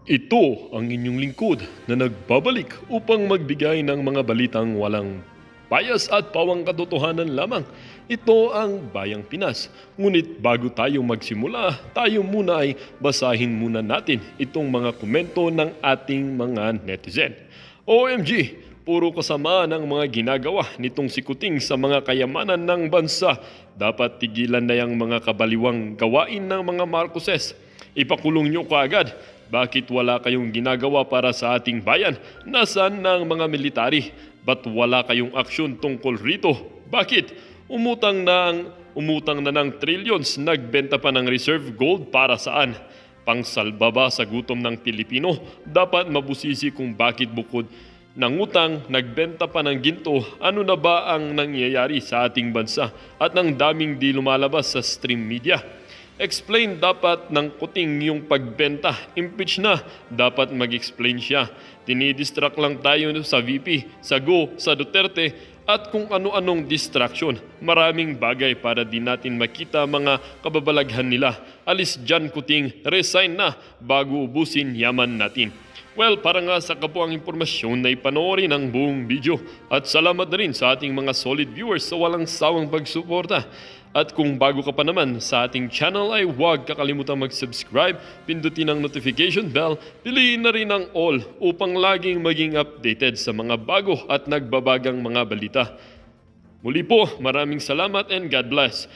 Ito ang inyong lingkod na nagbabalik upang magbigay ng mga balitang walang bias at pawang katotohanan lamang. Ito ang Bayang Pinas. Ngunit bago tayo magsimula, tayo muna ay basahin muna natin itong mga komento ng ating mga netizen. OMG! Puro kasama ng mga ginagawa nitong si Kuting sa mga kayamanan ng bansa. Dapat tigilan na yung mga kabaliwang gawain ng mga Marcoses. Ipakulong nyo kaagad. Bakit wala kayong ginagawa para sa ating bayan? Nasaan ng mga military? Ba't wala kayong aksyon tungkol rito? Bakit? Umutang na ng trillions, nagbenta pa ng reserve gold para saan? Pangsalba ba sa gutom ng Pilipino? Dapat mabusisi kung bakit bukod ng utang, nagbenta pa ng ginto. Ano na ba ang nangyayari sa ating bansa? At ng daming di lumalabas sa stream media. Explain dapat ng Kuting yung pagbenta. Impeach na. Dapat mag-explain siya. Tinidistract lang tayo sa VP, sa Go, sa Duterte, at kung ano-anong distraction. Maraming bagay para di natin makita mga kababalaghan nila. Alis dyan Kuting, resign na bago ubusin yaman natin. Well, para nga sa kapuang impormasyon na ipanoorin ang buong video. At salamat na rin sa ating mga solid viewers sa walang sawang pagsuporta. At kung bago ka pa naman sa ating channel ay huwag kakalimutan mag-subscribe, pindutin ang notification bell, piliin na rin ang all upang laging maging updated sa mga bago at nagbabagang mga balita. Muli po, maraming salamat and God bless.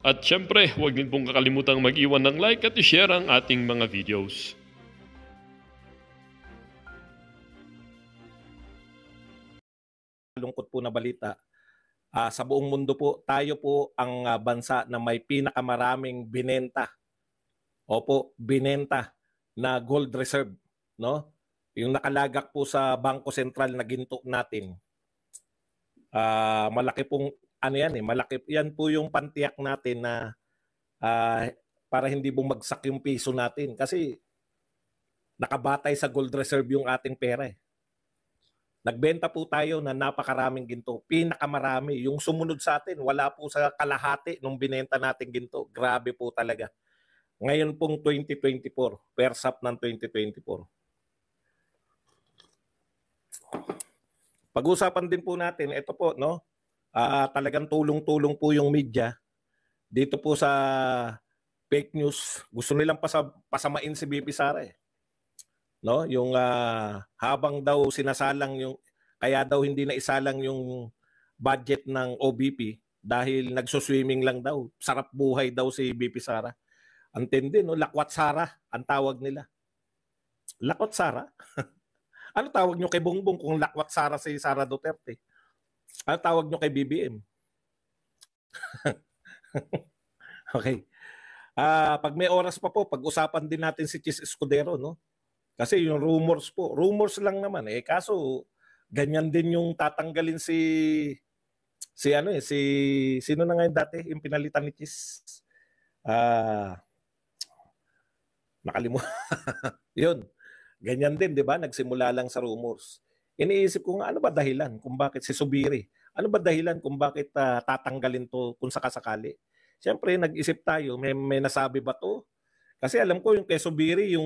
At syempre, huwag din pong kakalimutan mag-iwan ng like at i-share ang ating mga videos. Lungkot po na balita. Sa buong mundo po, tayo po ang bansa na may pinakamaraming binenta. Opo, binenta na gold reserve, no? Yung nakalagak po sa Bangko Sentral na ginto natin. Malaki pong ano yan eh, malaki yan po yung pantiyak natin na para hindi bumagsak yung piso natin kasi nakabatay sa gold reserve yung ating pera eh. Nagbenta po tayo na napakaraming ginto. Pinakamarami. Yung sumunod sa atin, wala po sa kalahati nung binenta natin ginto. Grabe po talaga. Ngayon pong 2024, first half ng 2024. Pag-usapan din po natin, ito po, no? Talagang tulong-tulong po yung media dito po sa fake news. Gusto nilang pasamain si BP Sara eh. No, yung habang daw sinasalang yung kaya daw hindi na isalang yung budget ng OBP dahil nagsuswimming lang daw. Sarap buhay daw si BP Sara. Antindi no, lakwat Sara ang tawag nila. Lakwat Sara? Ano tawag nyo kay Bongbong kung lakwat Sara si Sara Duterte? Ano tawag nyo kay BBM? Okay. Pag may oras pa po, pag-usapan din natin si Chis Escudero, no? Kasi yung rumors po, rumors lang naman eh. Kaso ganyan din yung tatanggalin si sino na ngayon dati yung pinalitan ni Chis. Nakalimutan. Yun. Ganyan din, 'di ba? Nagsimula lang sa rumors. Iniisip ko nga ano ba dahilan kung bakit si Subiri? Ano ba dahilan kung bakit tatanggalin to kung sakasakali? Siyempre nag-isip tayo, may nasabi ba to? Kasi alam ko yung kay Subiri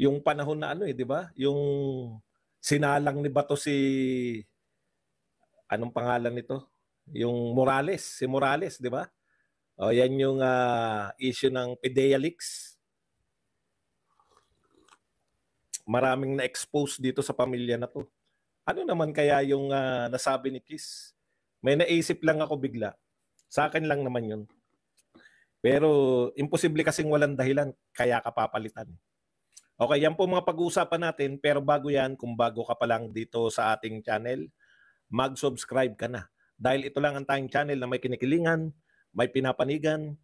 yung panahon na ano eh, 'di ba? Yung sinalang ni Bato si anong pangalan nito? Yung Morales, si Morales, 'di ba? O yan yung issue ng PDEA leaks. Maraming na-expose dito sa pamilya na 'to. Ano naman kaya yung nasabi ni Kiss? May naisip lang ako bigla. Sa akin lang naman 'yun. Pero imposible kasing walang dahilan kaya ka papalitan. Okay, yan po mga pag-uusapan natin. Pero bago yan, kung bago ka pa lang dito sa ating channel, mag-subscribe ka na. Dahil ito lang ang tayong channel na may kinikilingan, may pinapanigan,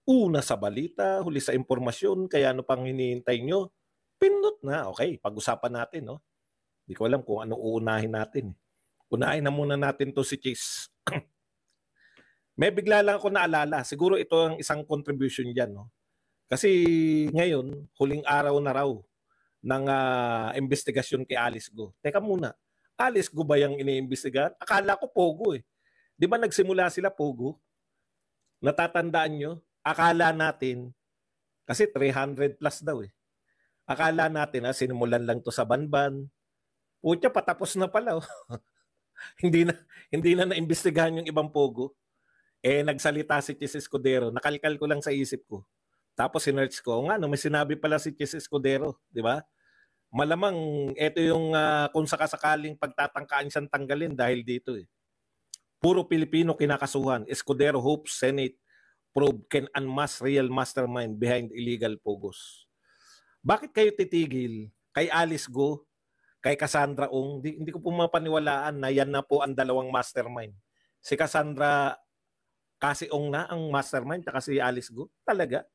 una sa balita, huli sa impormasyon, kaya ano pang hinihintay nyo? Pindot na. Okay, pag-usapan natin. No? Hindi ko alam kung ano uunahin natin. Unahin na muna natin to si Chis. May bigla lang ako naalala. Siguro ito ang isang contribution dyan. No? Kasi ngayon, huling araw na raw ng investigasyon kay Alice Go. Teka muna, Alice Go ba yung iniimbestigahan? Akala ko Pogo eh. Di ba nagsimula sila Pogo? Natatandaan nyo? Akala natin, kasi 300 plus daw eh. Akala natin sinimulan lang to sa Banban. Putya, patapos na pala. Oh. hindi na hindi na naimbestigahan yung ibang pogo. Nagsalita si Chis Escudero. Nakalkal ko lang sa isip ko. Tapos sinearch ko, nga no, may sinabi pala si Chis Escudero, di ba? Malamang ito yung kung sakasakaling pagtatangkaan siyang tanggalin dahil dito eh. Puro Pilipino kinakasuhan. Escudero hopes Senate probe can unmask real mastermind behind illegal pogos. Bakit kayo titigil kay Alice Go, kay Cassandra Ong? Hindi ko po mapaniwalaan na yan na po ang dalawang mastermind. Si Cassandra kasi Ong na ang mastermind kasi si Alice Go. Talaga?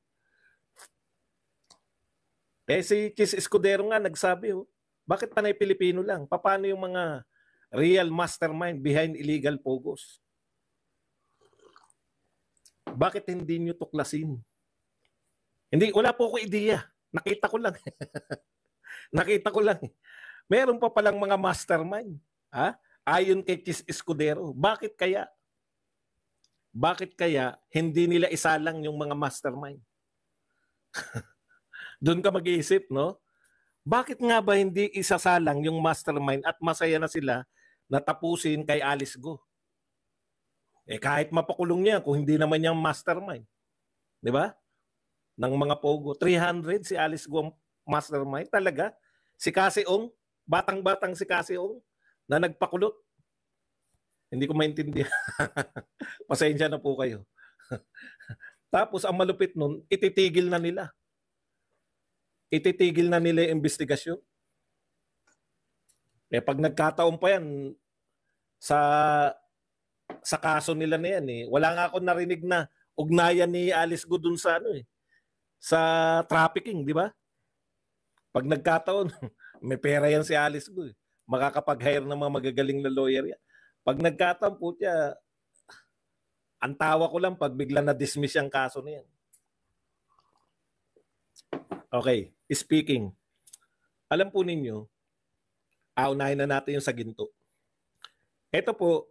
Si Chis Escudero nga nagsabi, bakit panay Pilipino lang? Paano yung mga real mastermind behind illegal pogos? Bakit hindi nyo tuklasin? Hindi, wala po ako ideya. Nakita ko lang. Nakita ko lang. Meron pa palang mga mastermind. Ayon kay Chis Escudero. Bakit kaya? Bakit kaya hindi nila isalang yung mga mastermind? Doon ka mag-iisip, no? Bakit nga ba hindi isasalang yung mastermind at masaya na sila na tapusin kay Alice Go? Kahit mapakulong niya kung hindi naman niyang mastermind. Di ba? Ng mga pogo. 300 si Alice Go mastermind. Talaga? Si Cassie Ong, batang-batang si Cassie Ong na nagpakulot. Hindi ko maintindihan. Pasensya na po kayo. Tapos ang malupit nun, ititigil na nila. Ititigil na nila yung investigasyon. Pag nagkataon pa yan sa kaso nila na yan wala nga ako narinig na ugnayan ni Alice Go dun sa sa trafficking, di ba? Pag nagkataon, may pera yan si Alice Go. Makakapag-hire ng mga magagaling na lawyer yan. Pag nagkataon po siya, ang tawa ko lang pag bigla na-dismiss yung kaso na yan. Okay, speaking. Alam po ninyo, unahin na natin yung sa ginto. Ito po,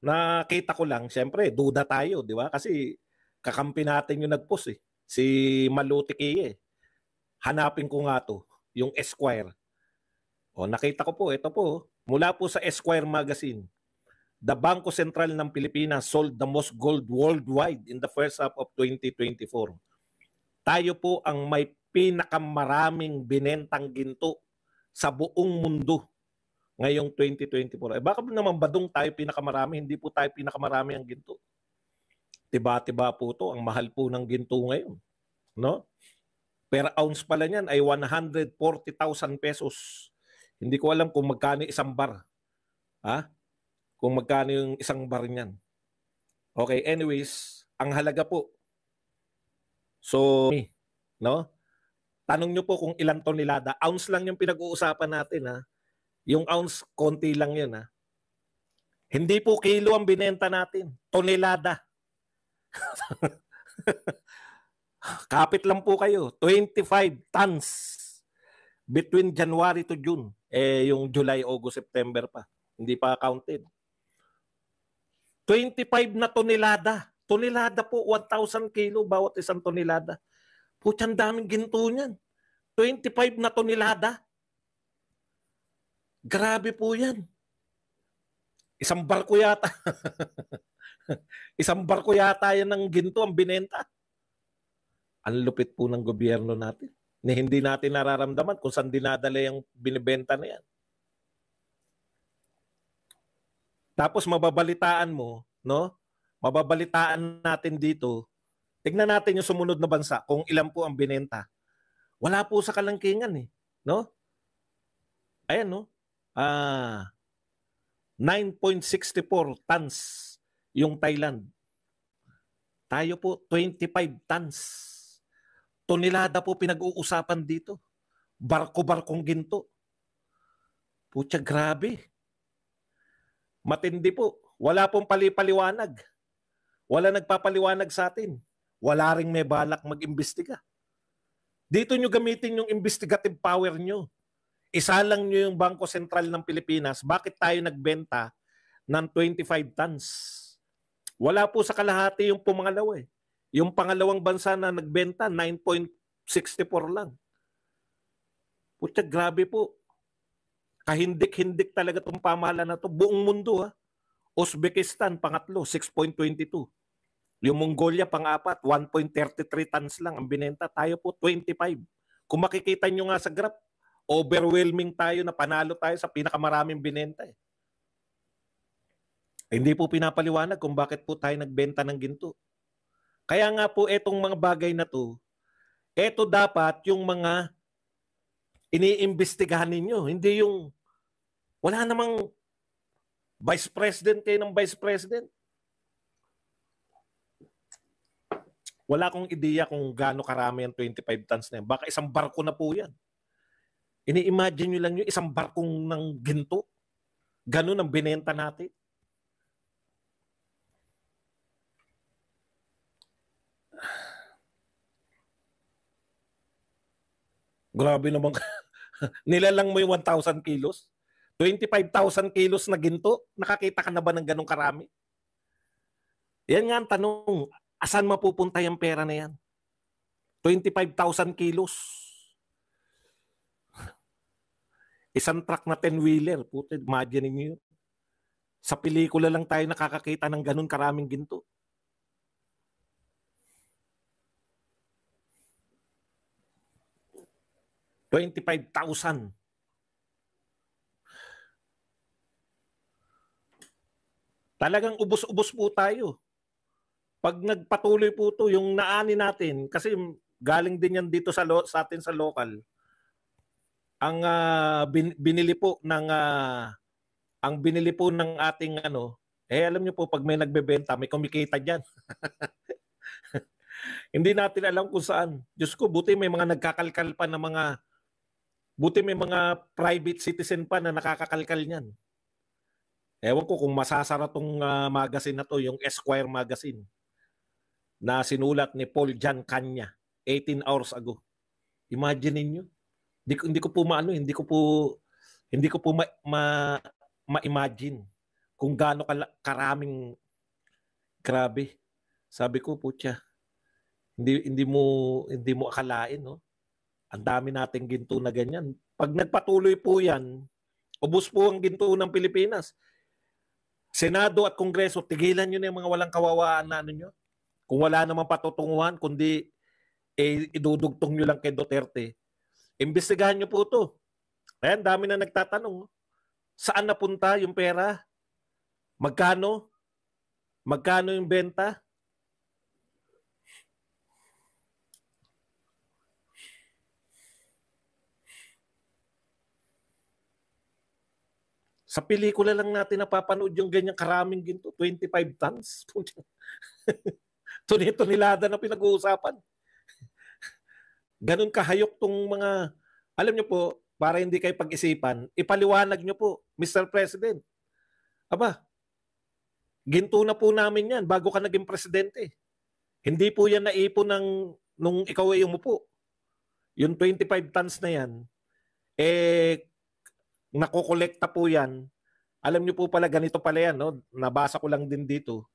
nakita ko lang, syempre, duda tayo, di ba? Kasi kakampi natin yung nag-post si Maluti Kiye. Hanapin ko nga to, yung Esquire. Nakita ko po, ito po, mula po sa Esquire magazine. The Bangko Sentral ng Pilipinas sold the most gold worldwide in the first half of 2024. Tayo po ang may pinakamaraming binentang ginto sa buong mundo ngayong 2024. Baka naman badong tayo pinakamarami, hindi po tayo pinakamarami ang ginto. Tiba-tiba po to, ang mahal po ng ginto ngayon. No? Per ounce pala niyan ay 140,000 pesos. Hindi ko alam kung magkano isang bar. Kung magkano yung isang bar niyan. Okay, anyways, ang halaga po. So, no? Tanong nyo po kung ilang tonelada. Ounce lang yung pinag-uusapan natin. Yung ounce, konti lang yun. Hindi po kilo ang binenta natin. Tonelada. Kapit lang po kayo. 25 tons between January to June. Yung July, August, September pa. Hindi pa counted. 25 na tonelada. Tonelada po, 1,000 kilo bawat isang tonelada. Putsang daming ginto niyan. 25 na tonelada. Grabe po yan. Isang barko yata. Isang barko yata yan ng ginto ang binenta. Ang lupit po ng gobyerno natin. Na hindi natin nararamdaman kung saan dinadala yung binibenta na yan. Tapos mababalitaan mo, no? Mababalitaan natin dito. Tignan natin yung sumunod na bansa kung ilan po ang binenta. Wala po sa kalangkingan no? Ayan, no? 9.64 tons yung Thailand. Tayo po 25 tons. Tonelada po pinag-uusapan dito. Barko-barkong ginto. Putya, grabe. Matindi po. Wala pong palipaliwanag. Wala nagpapaliwanag sa atin. Wala ring may balak mag-imbestiga. Dito nyo gamitin yung investigative power nyo. Isalang nyo yung Bangko Sentral ng Pilipinas. Bakit tayo nagbenta ng 25 tons? Wala po sa kalahati yung pumangalawa Yung pangalawang bansa na nagbenta, 9.64 lang. Putya, grabe po. Kahindik-hindik talaga itong pamahalaan na to. Buong mundo, ha. Uzbekistan, pangatlo, 6.22. Yung Mongolia, pang-apat, 1.33 tons lang ang binenta. Tayo po, 25. Kung makikita nyo nga sa graph, overwhelming tayo na panalo tayo sa pinakamaraming binenta. Hindi po pinapaliwanag kung bakit po tayo nagbenta ng ginto. Kaya nga po etong mga bagay na to, eto dapat yung mga iniimbestigahan ninyo. Hindi yung wala namang vice president kayo ng vice president. Wala akong ideya kung gaano karami ang 25 tons na yan. Baka isang barko na po yan. Ini-imagine nyo lang yung isang barkong ng ginto. Ganun ang binenta natin. Grabe naman. Nilalang mo yung 1,000 kilos. 25,000 kilos na ginto. Nakakita ka na ba ng ganong karami? Yan nga ang tanong. Asan mapupunta yung pera na yan? 25,000 kilos. Isang truck na 10-wheeler. Puti, imagine niyo. Sa pelikula lang tayo nakakakita ng ganon karaming ginto. $25,000. Talagang ubos-ubos po tayo. Pag nagpatuloy po to, yung naani natin, kasi galing din yan dito sa atin sa local, ang binili po ng ang binili po ng ating alam niyo po pag may nagbebenta, may kumikita diyan. Hindi natin alam kung saan. Diyos ko, buti may mga nagkakalkal pa na buti may mga private citizen pa na nakakakalkal niyan. Ewan ko kung masasara tong magazine na to, yung Esquire magazine na sinulat ni Paul Jan Kanya 18 hours ago. Imagine niyo. Hindi ko po ma-imagine kung gaano karaming grabe. Sabi ko, putya, hindi mo akalain, no? Ang dami nating ginto na ganyan. Pag nagpatuloy po yan, ubos po ang ginto ng Pilipinas. Senado at Kongreso, tigilan nyo na yung mga walang kawawaan na nyo. Kung wala namang patutunguhan, kundi idudugtong nyo lang kay Duterte. Imbestigahan nyo po ito. Ayan, dami na nagtatanong. Saan napunta yung pera? Magkano? Magkano yung benta? Sa pelikula lang natin napapanood yung ganyang karaming ginto, 25 tons. Tunito-nilada na pinag-uusapan. Ganun kahayok tong mga, alam nyo po, para hindi kayo pag-isipan, ipaliwanag nyo po, Mr. President. Aba, ginto na po namin yan bago ka naging presidente. Hindi po yan naipon nung ikaw ay umupo. Yung 25 tons na yan, nakokolekta po yan. Alam niyo po pala, ganito pala yan, no? Nabasa ko lang din dito,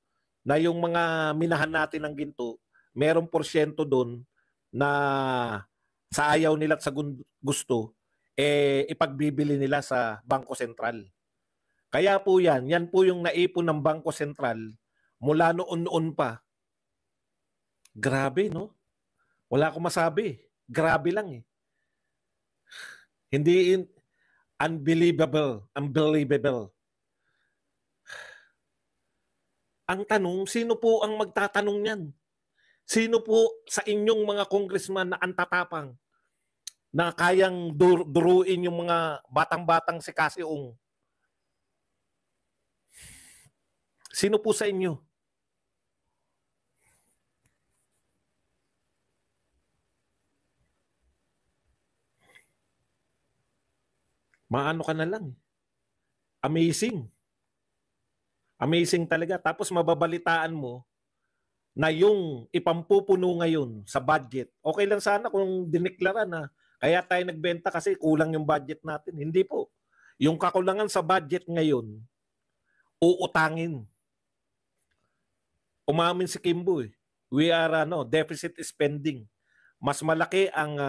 na yung mga minahan natin ng ginto, merong porsyento doon na sa ayaw nila at sa gusto, ipagbibili nila sa Bangko Sentral. Kaya po yan po yung naipon ng Bangko Sentral mula noon pa. Grabe, no? Wala akong masabi. Grabe lang eh. Hindi unbelievable. Ang tanong, sino po ang magtatanong niyan? Sino po sa inyong mga congressman na antatapang na kayang duruin yung mga batang-batang si Kasiong? Sino po sa inyo? Maano ka na lang. Amazing. Amazing talaga. Tapos mababalitaan mo na yung ipampupuno ngayon sa budget, okay lang sana kung dineklara na kaya tayo nagbenta kasi kulang yung budget natin. Hindi po. Yung kakulangan sa budget ngayon, uutangin. Umamin si Kimbo eh. We are deficit spending. Mas malaki ang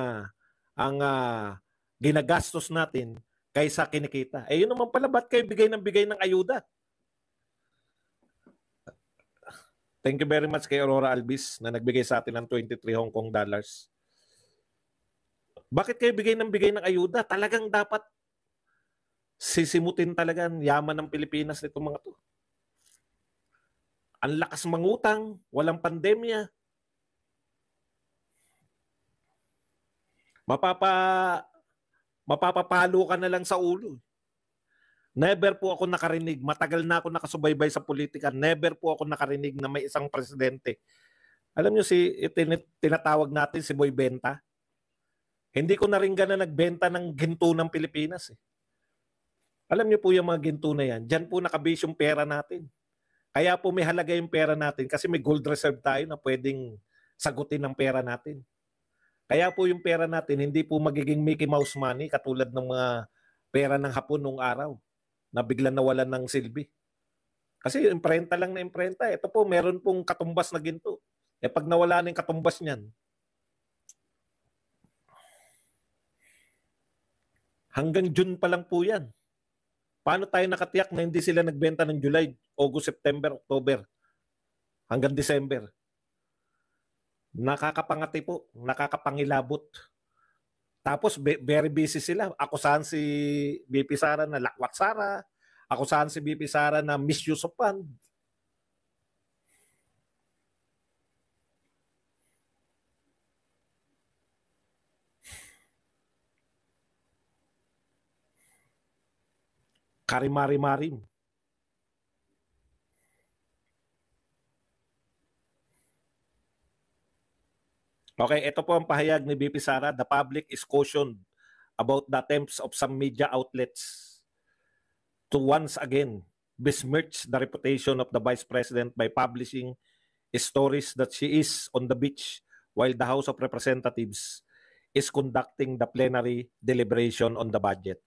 ginagastos natin kaysa kinikita. Eh yun naman pala, ba't kayo bigay ng ayuda? Thank you very much kay Aurora Albis na nagbigay sa atin ng 23 Hong Kong dollars. Bakit kayo bigay ng ayuda? Talagang dapat sisimutin talaga ang yaman ng Pilipinas nito mga to. Ang lakas mangutang, walang pandemya. Mapapapalo ka na lang sa ulo. Never po ako nakarinig, matagal na ako nakasubaybay sa politika, never po ako nakarinig na may isang presidente. Alam niyo tinatawag natin si Boy Benta? Hindi ko na rin gana nagbenta ng ginto ng Pilipinas. Alam niyo po yung mga ginto na yan, dyan po nakabase yung pera natin. Kaya po may halaga yung pera natin kasi may gold reserve tayo na pwedeng sagutin ng pera natin. Kaya po yung pera natin hindi po magiging Mickey Mouse money katulad ng mga pera ng Hapon nung araw na biglang nawalan ng silbi. Kasi imprenta lang na imprenta. Ito po, meron pong katumbas na ginto. Eh pag nawala na yung katumbas niyan, hanggang June pa lang po yan. Paano tayo nakatiyak na hindi sila nagbenta ng July, August, September, October, hanggang December? Nakakapangati po, nakakapangilabot. Tapos very busy sila. Akusahan si BP Sara na lakwat Sara. Akusahan si BP Sara na misuse of fund. Karimari-marim. Okay, ito po ang pahayag ni BP Sara. The public is cautioned about the attempts of some media outlets to once again besmirch the reputation of the Vice President by publishing stories that she is on the beach while the House of Representatives is conducting the plenary deliberation on the budget.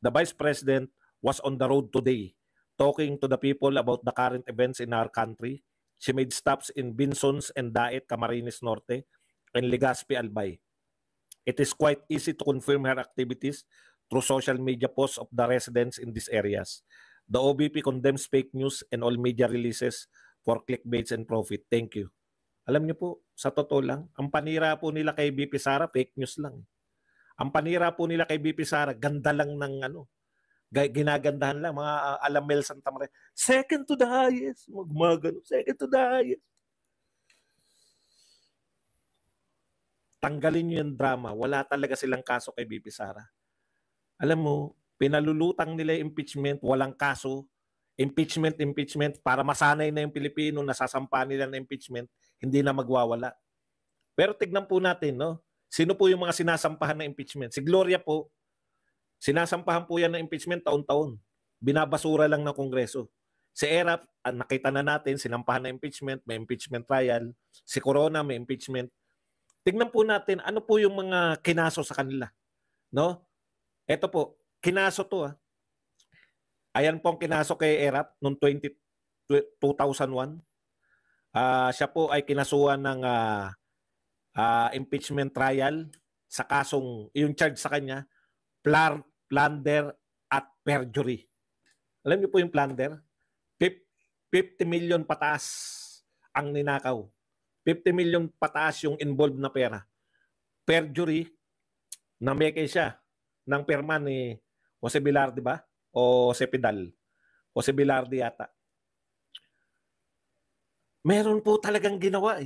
The Vice President was on the road today talking to the people about the current events in our country. She made stops in Binsons and Daet, Camarines Norte, and Legazpi, Albay. It is quite easy to confirm her activities through social media posts of the residents in these areas. The OBP condemns fake news and all media releases for clickbaits and profit. Thank you. Alam niyo po, sa totoo lang, ang panira po nila kay BP Sara, fake news lang. Ang panira po nila kay BP Sara, ganda lang ng ginagandahan lang, mga Alamel Santa Maria. Second to the highest. Magmagano, second to the highest. Tanggalin nyo yung drama. Wala talaga silang kaso kay BP Sara. Alam mo, pinalulutang nila yung impeachment, walang kaso. Impeachment, para masanay na yung Pilipino na sasampa nila ng impeachment, hindi na magwawala. Pero tignan po natin, no? Sino po yung mga sinasampahan ng impeachment? Si Gloria po, sinasampahan po yan ng impeachment taon-taon. Binabasura lang ng Kongreso. Si Erap, nakita na natin, sinampahan ng impeachment, may impeachment trial. Si Corona, may impeachment. Tignan po natin ano po yung mga kinaso sa kanila, no? Ito po, kinaso to . Ayan po ang kinaso kay Erap noong 2001. Siya po ay kinasuhan ng impeachment trial sa kasong yung charge sa kanya, plunder at perjury. Alam niyo po yung plunder? 50 million pataas ang ninakaw. 50 million pataas yung involved na pera. Perjury, nameke siya ng perma ni Jose Velarde ba? O Cepedal. Jose Velarde yata. Meron po talagang ginawa .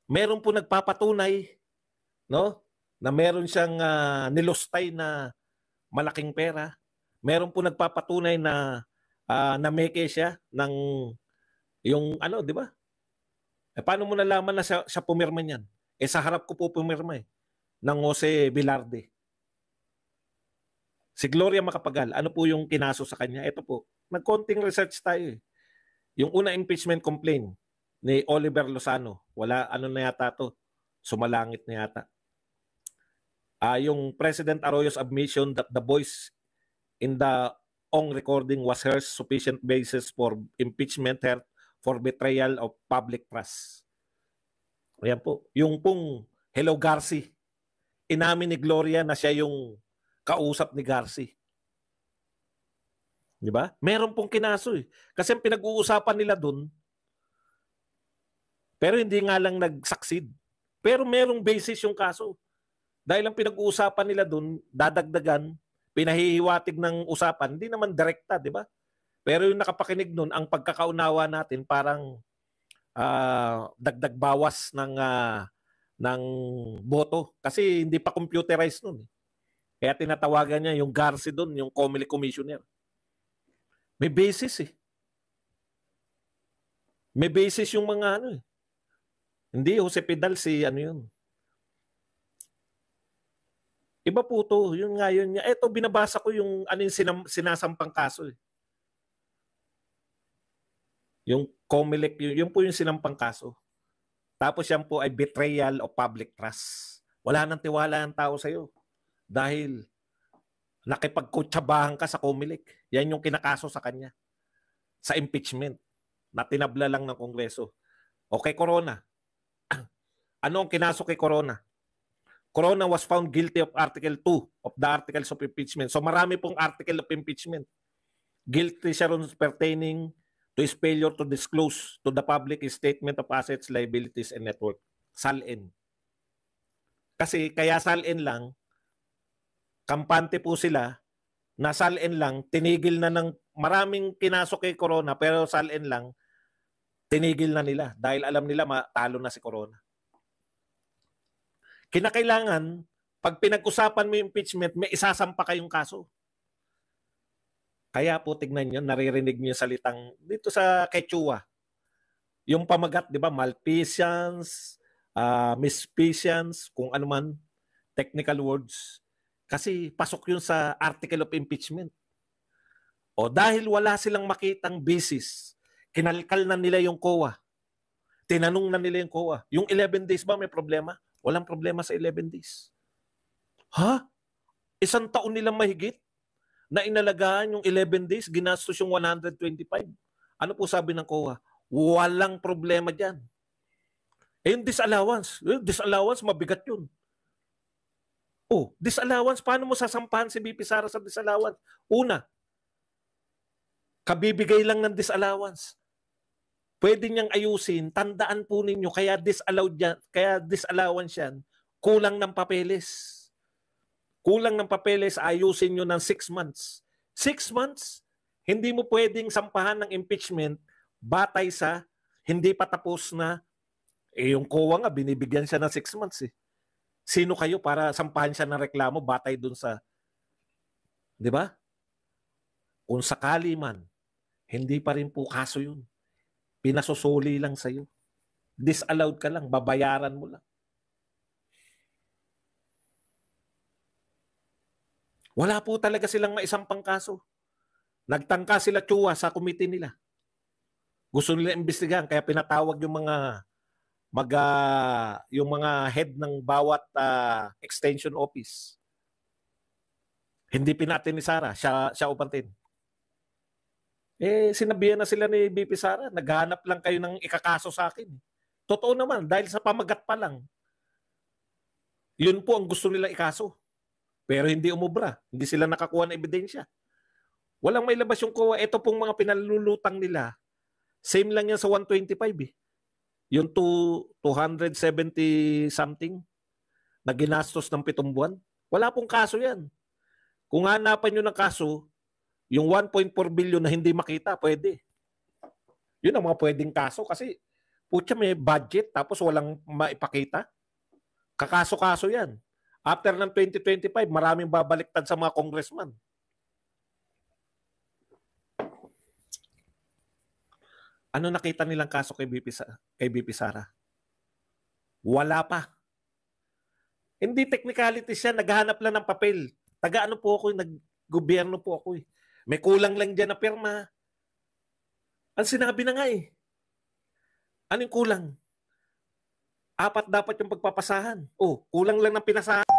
Meron po nagpapatunay, no? Na meron siyang nilustay na malaking pera. Meron po nagpapatunay na nameke siya ng yung di ba? Paano mo nalaman na siya pumirma niyan? Sa harap ko po pumirma ng Jose Velarde. Si Gloria Macapagal, ano po yung kinaso sa kanya? Ito po, nagkonting research tayo . Yung una impeachment complaint ni Oliver Lozano, wala na yata to, sumalangit na yata. Yung President Arroyo's admission that the voice in the Ong recording was her sufficient basis for impeachment her for betrayal of public trust. Ayan po. Yung pong Hello Garci. inamin ni Gloria na siya yung kausap ni Garci. Di ba? Meron pong kinaso eh. Kasi ang pinag-uusapan nila dun, pero hindi nga lang nag-succeed. Pero merong basis yung kaso. Dahil ang pinag-uusapan nila dun, dadagdagan, pinahihiwatig ng usapan, hindi naman direkta, di ba? Pero yung nakapakinig nun, ang pagkakaunawa natin parang dagdag bawas ng boto. Kasi hindi pa computerized nun. Kaya tinatawagan niya yung Garci dun, yung Comelec Commissioner. May basis eh. May basis yung mga ano eh. Hindi, Jose Pidal si ano yun. Iba po to. Yun nga yun niya. Eto, binabasa ko yung ano yung sinasampang kaso eh. Yung Comelec, yun po yung sinampang kaso. Tapos yan po ay betrayal of public trust. Wala nang tiwala ang tao sa'yo. Dahil nakipagkutsabahan ka sa Comelec. Yan yung kinakaso sa kanya. Sa impeachment. Na tinabla lang ng Kongreso. O kay Corona. Ano ang kinaso kay Corona? Corona was found guilty of Article 2 of the Articles of Impeachment. So marami pong article of impeachment. Guilty siya ron pertaining to his failure to disclose to the public his statement of assets, liabilities, and net worth. SALN. Kasi kaya SALN lang, kampante po sila, na SALN lang, tinigil na ng maraming kinaso kay Corona, pero SALN lang, tinigil na nila dahil alam nila matalo na si Corona. Kinakailangan, pag pinag-usapan mo yung impeachment, may isasampa kayong kaso. Kaya po tignan nyo, naririnig nyo yung salitang dito sa Quechua. Yung pamagat, di ba, malfeasance, misfeasance, kung ano man, technical words. Kasi pasok yun sa article of impeachment. O dahil wala silang makitang basis, kinalkal na nila yung COA. Tinanong na nila yung COA. Yung 11 days ba may problema? Walang problema sa 11 days. Ha? Isang taon nilang mahigit na inalagaan yung 11 days, ginastos yung 125. Ano po sabi ng COA? Walang problema dyan. Eh yung disallowance, mabigat yun. Oh, disallowance, paano mo sasampahan si BP Sara sa disallowance? Una, kabibigay lang ng disallowance. Pwede niyang ayusin, tandaan po ninyo, kaya disallowance yan, kulang ng papeles. Kulang ng papeles, ayusin nyo ng 6 months. 6 months? Hindi mo pwedeng sampahan ng impeachment batay sa hindi pa tapos na, yung COA nga, binibigyan siya ng 6 months eh. Sino kayo para sampahan siya ng reklamo batay dun sa, di ba? Kung sakali man, hindi pa rin po kaso yun. Pinasusuli lang sa'yo. Disallowed ka lang, babayaran mo lang. Wala po talaga silang maisampang kaso. Nagtangka sila Chua sa committee nila. Gusto nila imbestigahan, kaya pinatawag yung mga head ng bawat extension office. Hindi pinatin ni Sara, siya upantin. Eh, sinabihan na sila ni BP Sara, naghanap lang kayo ng ikakaso sa akin. Totoo naman, dahil sa pamagat pa lang. Yun po ang gusto nila ikaso. Pero hindi umubra. Hindi sila nakakuha ng ebidensya. Walang may labas yung COA. Ito pong mga pinalulutang nila, same lang yan sa 125 eh. Yung 270 something na ginastos ng 7 buwan. Wala pong kaso yan. Kung hanapan nyo ng kaso, yung 1.4 billion na hindi makita, pwede. Yun ang mga pwedeng kaso kasi putya may budget tapos walang maipakita. Kakaso-kaso yan. After ng 2025, maraming babaliktad sa mga congressman. Ano nakita nilang kaso kay BP Sara? Wala pa. Hindi technicality siya, naghahanap lang ng papel. Taga ano po ako, nag-gobyerno po ako eh. May kulang lang dyan na pirma. Ang sinabi na nga eh. Anong kulang? 4 dapat yung pagpapasahan. Oh, kulang lang ng pinasahan.